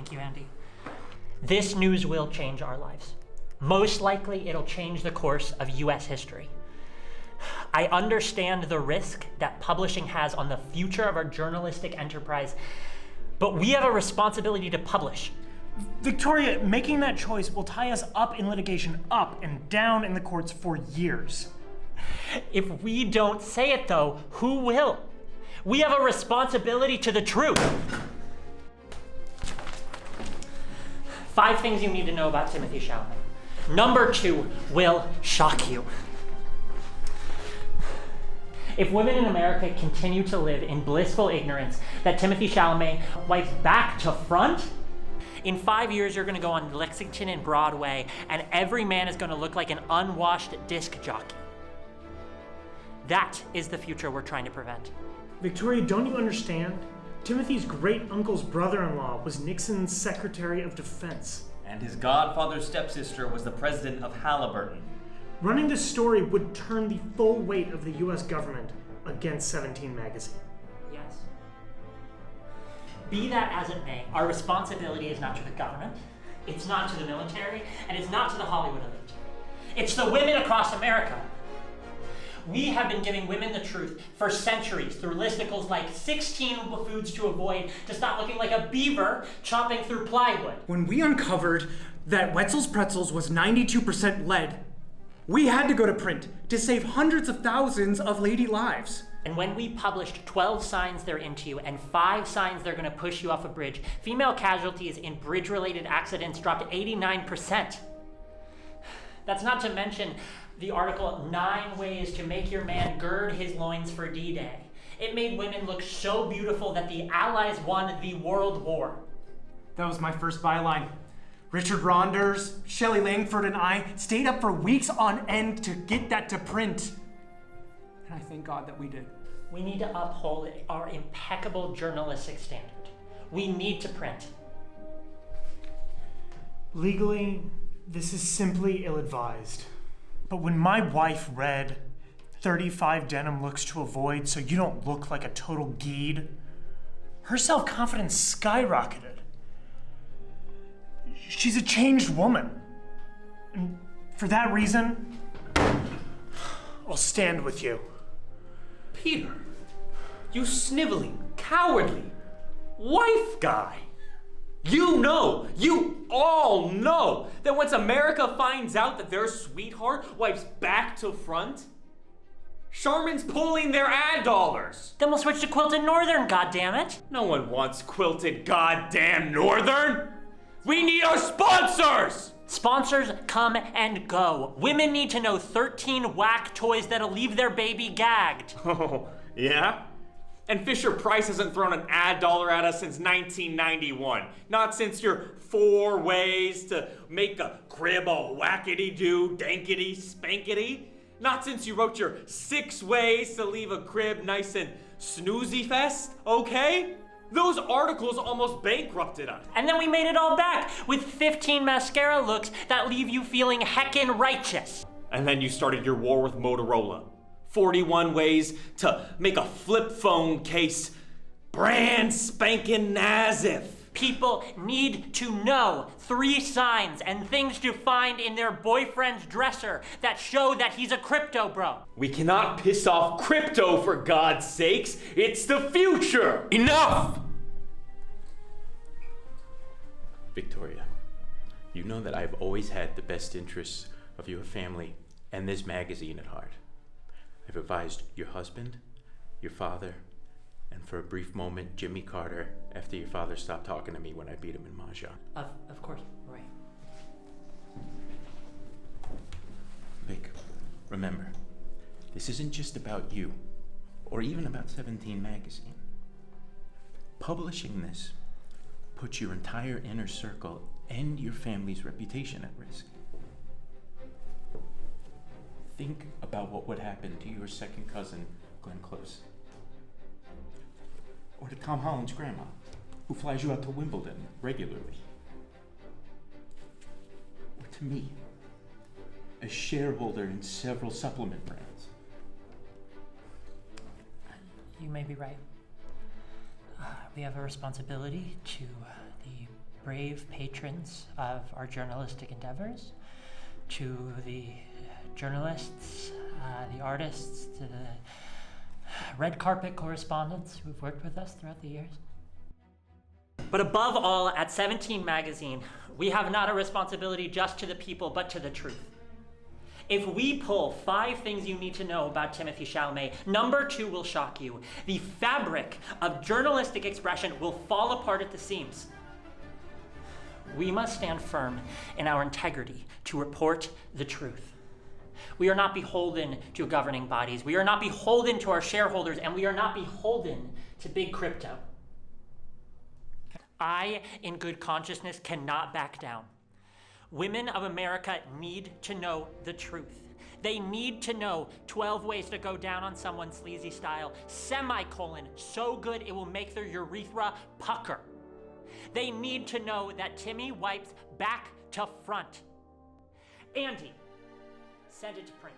Thank you, Andy. This news will change our lives. Most likely, it'll change the course of US history. I understand the risk that publishing has on the future of our journalistic enterprise, but we have a responsibility to publish. Victoria, making that choice will tie us up in litigation, up and down in the courts for years. If we don't say it, though, who will? We have a responsibility to the truth. 5 things you need to know about Timothée Chalamet. Number 2 will shock you. If women in America continue to live in blissful ignorance that Timothée Chalamet wipes back to front, in 5 years you're gonna go on Lexington and Broadway and every man is gonna look like an unwashed disc jockey. That is the future we're trying to prevent. Victoria, don't you understand? Timothy's great-uncle's brother-in-law was Nixon's Secretary of Defense. And his godfather's stepsister was the president of Halliburton. Running this story would turn the full weight of the US government against 17 magazine. Yes. Be that as it may, our responsibility is not to the government, it's not to the military, and it's not to the Hollywood elite. It's the women across America. We have been giving women the truth for centuries through listicles like 16 foods to avoid to stop looking like a beaver chopping through plywood. When we uncovered that Wetzel's Pretzels was 92% lead, we had to go to print to save hundreds of thousands of lady lives. And when we published 12 signs they're into you and 5 signs they're gonna push you off a bridge, female casualties in bridge-related accidents dropped 89%. That's not to mention the article, 9 Ways to Make Your Man Gird His Loins for D-Day. It made women look so beautiful that the Allies won the World War. That was my first byline. Richard Ronders, Shelley Langford, and I stayed up for weeks on end to get that to print. And I thank God that we did. We need to uphold our impeccable journalistic standard. We need to print. Legally, this is simply ill-advised. But when my wife read 35 denim looks to avoid so you don't look like a total geed, her self-confidence skyrocketed. She's a changed woman. And for that reason, I'll stand with you. Peter, you sniveling, cowardly wife guy. You all know that once America finds out that their sweetheart wipes back to front, Charmin's pulling their ad dollars. Then we'll switch to Quilted Northern, goddammit. No one wants quilted goddamn Northern. We need our sponsors! Sponsors come and go. Women need to know 13 whack toys that'll leave their baby gagged. Oh, yeah? And Fisher-Price hasn't thrown an ad dollar at us since 1991. Not since your 4 ways to make a crib all whackity-doo, dankity-spankity. Not since you wrote your 6 ways to leave a crib nice and snoozy-fest, okay? Those articles almost bankrupted us. And then we made it all back with 15 mascara looks that leave you feeling heckin' righteous. And then you started your war with Motorola. 41 ways to make a flip phone case brand spankin' nazif. People need to know 3 signs and things to find in their boyfriend's dresser that show that he's a crypto bro. We cannot piss off crypto, for God's sakes. It's the future. Enough! Victoria, you know that I've always had the best interests of your family and this magazine at heart. I've advised your husband, your father, and for a brief moment, Jimmy Carter, after your father stopped talking to me when I beat him in Mahjong. Of course, right. Vic, remember, this isn't just about you, or even about 17 magazine. Publishing this puts your entire inner circle and your family's reputation at risk. Think about what would happen to your second cousin, Glenn Close. Or to Tom Holland's grandma, who flies you out to Wimbledon regularly. Or to me, a shareholder in several supplement brands. You may be right. We have a responsibility to the brave patrons of our journalistic endeavors, to the journalists, the artists, to the red carpet correspondents who've worked with us throughout the years. But above all, at 17 Magazine, we have not a responsibility just to the people, but to the truth. If we pull 5 things you need to know about Timothée Chalamet, number 2 will shock you. The fabric of journalistic expression will fall apart at the seams. We must stand firm in our integrity to report the truth. We are not beholden to governing bodies. We are not beholden to our shareholders, and we are not beholden to big crypto. I, in good consciousness, cannot back down. Women of America need to know the truth. They need to know 12 ways to go down on someone's sleazy style, semicolon, so good it will make their urethra pucker. They need to know that Timmy wipes back to front. Andy, send it to print.